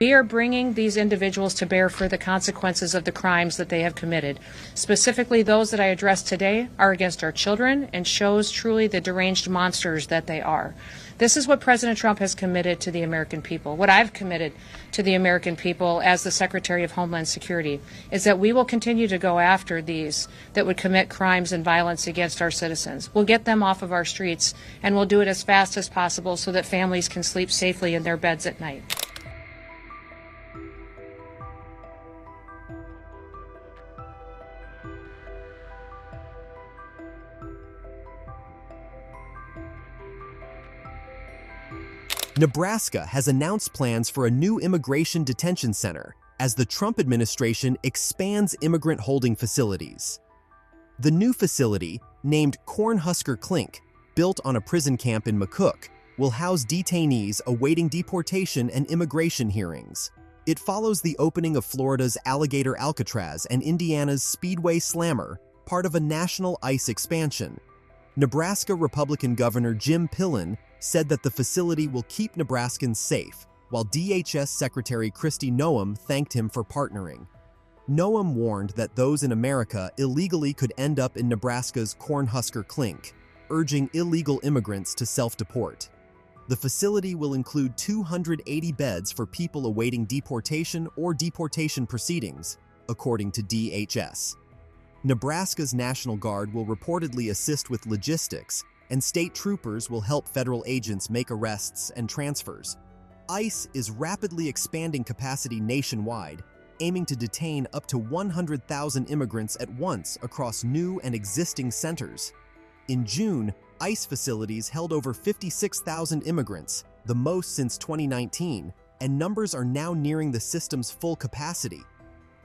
We are bringing these individuals to bear for the consequences of the crimes that they have committed. Specifically, those that I addressed today are against our children and shows truly the deranged monsters that they are. This is what President Trump has committed to the American people. What I've committed to the American people as the Secretary of Homeland Security is that we will continue to go after these that would commit crimes and violence against our citizens. We'll get them off of our streets, and we'll do it as fast as possible so that families can sleep safely in their beds at night. Nebraska has announced plans for a new immigration detention center as the Trump administration expands immigrant holding facilities. The new facility, named Cornhusker Clink, built on a prison camp in McCook, will house detainees awaiting deportation and immigration hearings. It follows the opening of Florida's Alligator Alcatraz and Indiana's Speedway Slammer, part of a national ICE expansion. Nebraska Republican Governor Jim Pillen said that the facility will keep Nebraskans safe, while DHS Secretary Kristi Noem thanked him for partnering. Noem warned that those in America illegally could end up in Nebraska's Cornhusker Clink, urging illegal immigrants to self-deport. The facility will include 280 beds for people awaiting deportation or deportation proceedings, according to DHS. Nebraska's National Guard will reportedly assist with logistics, and state troopers will help federal agents make arrests and transfers. ICE is rapidly expanding capacity nationwide, aiming to detain up to 100,000 immigrants at once across new and existing centers. In June, ICE facilities held over 56,000 immigrants, the most since 2019, and numbers are now nearing the system's full capacity.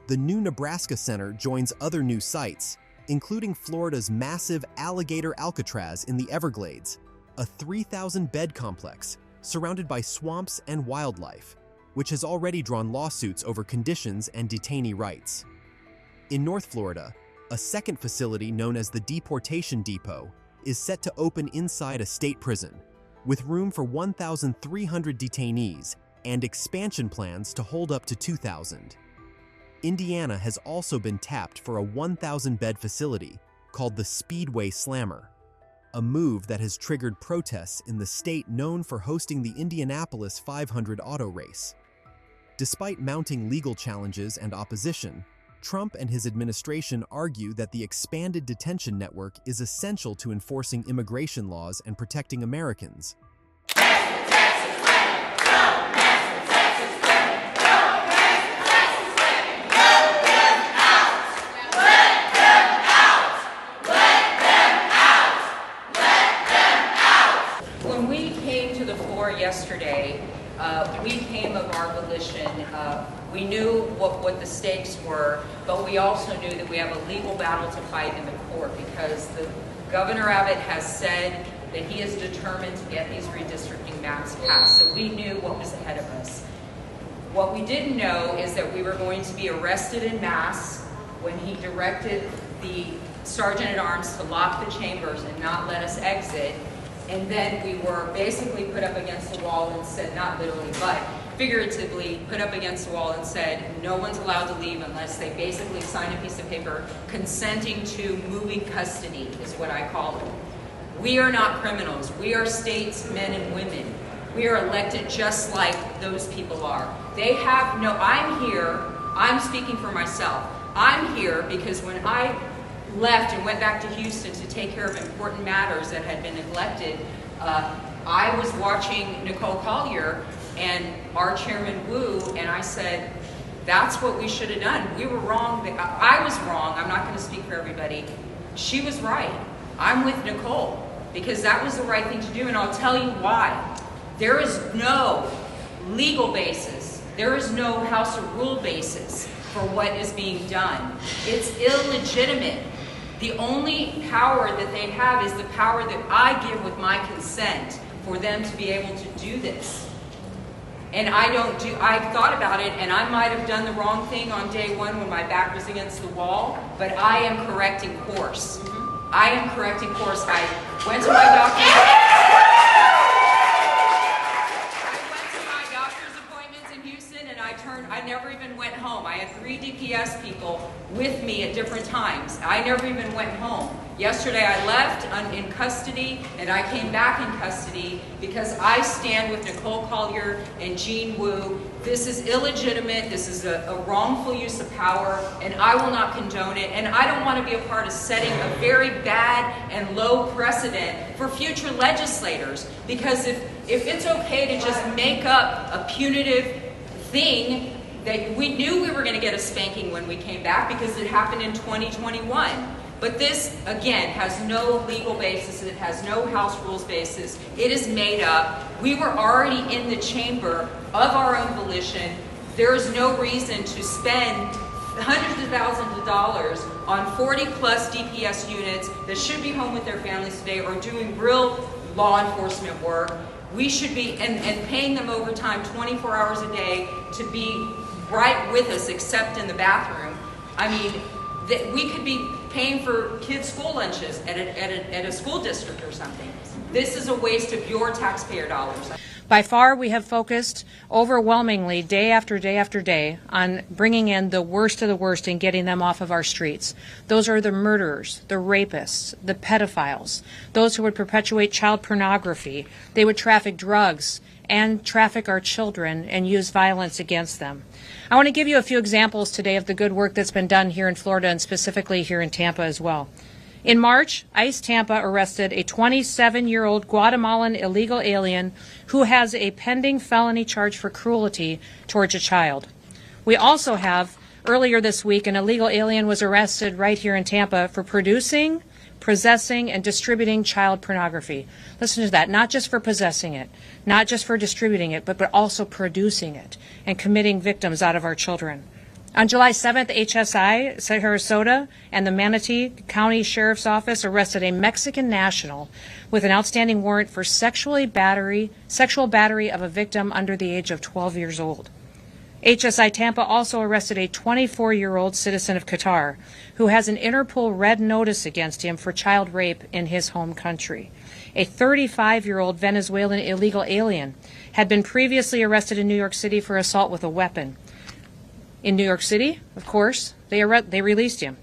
The new Nebraska Center joins other new sites, including Florida's massive Alligator Alcatraz in the Everglades, a 3,000-bed complex surrounded by swamps and wildlife, which has already drawn lawsuits over conditions and detainee rights. In North Florida, a second facility known as the Deportation Depot is set to open inside a state prison, with room for 1,300 detainees and expansion plans to hold up to 2,000. Indiana has also been tapped for a 1,000-bed facility called the Speedway Slammer, a move that has triggered protests in the state known for hosting the Indianapolis 500 auto race. Despite mounting legal challenges and opposition, Trump and his administration argue that the expanded detention network is essential to enforcing immigration laws and protecting Americans. Yesterday, we came of our volition. We knew what the stakes were, but we also knew that we have a legal battle to fight in the court because the Governor Abbott has said that he is determined to get these redistricting maps passed. So we knew what was ahead of us. What we didn't know is that we were going to be arrested en masse when he directed the Sergeant-at-Arms to lock the chambers and not let us exit. And then we were basically put up against the wall and said, not literally, but figuratively put up against the wall and said, no one's allowed to leave unless they basically sign a piece of paper consenting to moving custody, is what I call it. We are not criminals. We are statesmen and women. We are elected just like those people are. They have no, I'm here, I'm speaking for myself. I'm here because when I left and went back to Houston to take care of important matters that had been neglected, I was watching Nicole Collier and our chairman Wu, and I said, that's what we should have done. We were wrong. I was wrong. I'm not going to speak for everybody. She was right. I'm with Nicole because that was the right thing to do, and I'll tell you why. There is no legal basis. There is no House of Rule basis for what is being done. It's illegitimate. The only power that they have is the power that I give with my consent for them to be able to do this. And I thought about it, and I might have done the wrong thing on day one when my back was against the wall, but I am correcting course. I am correcting course. I went to my doctor's appointments in Houston, and I DPS people with me at different times. I never even went home. Yesterday I left in custody, and I came back in custody because I stand with Nicole Collier and Jean Wu. This is illegitimate. This is a wrongful use of power, and I will not condone it. And I don't want to be a part of setting a very bad and low precedent for future legislators. Because if it's okay to just make up a punitive thing, that we knew we were going to get a spanking when we came back because it happened in 2021. But this, again, has no legal basis. It has no House rules basis. It is made up. We were already in the chamber of our own volition. There is no reason to spend hundreds of thousands of dollars on 40-plus DPS units that should be home with their families today or doing real law enforcement work. We should be, and paying them overtime 24 hours a day to be right with us except in the bathroom. I mean, that we could be paying for kids' school lunches at a school district or something. This is a waste of your taxpayer dollars. By far, we have focused overwhelmingly day after day after day on bringing in the worst of the worst and getting them off of our streets. Those are the murderers, the rapists, the pedophiles, those who would perpetuate child pornography. They would traffic drugs and traffic our children and use violence against them. I want to give you a few examples today of the good work that's been done here in Florida and specifically here in Tampa as well. In March, ICE Tampa arrested a 27-year-old Guatemalan illegal alien who has a pending felony charge for cruelty towards a child. We also have, earlier this week, an illegal alien was arrested right here in Tampa for producing, possessing, and distributing child pornography. Listen to that, not just for possessing it, not just for distributing it, but also producing it and committing victims out of our children. On July 7th, HSI, Sarasota, and the Manatee County Sheriff's Office arrested a Mexican national with an outstanding warrant for sexual battery of a victim under the age of 12 years old. HSI Tampa also arrested a 24-year-old citizen of Qatar who has an Interpol red notice against him for child rape in his home country. A 35-year-old Venezuelan illegal alien had been previously arrested in New York City for assault with a weapon. In New York City, of course, they released him.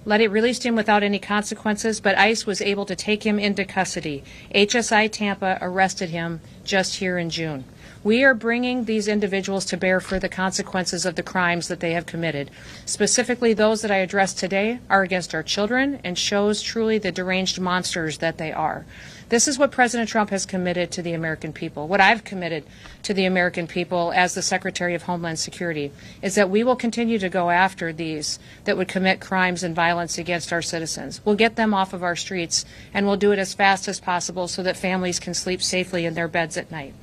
Released him without any consequences, but ICE was able to take him into custody. HSI Tampa arrested him just here in June. We are bringing these individuals to bear for the consequences of the crimes that they have committed. Specifically, those that I addressed today are against our children and shows truly the deranged monsters that they are. This is what President Trump has committed to the American people. What I've committed to the American people as the Secretary of Homeland Security is that we will continue to go after these that would commit crimes and violence against our citizens. We'll get them off of our streets, and we'll do it as fast as possible so that families can sleep safely in their beds at night.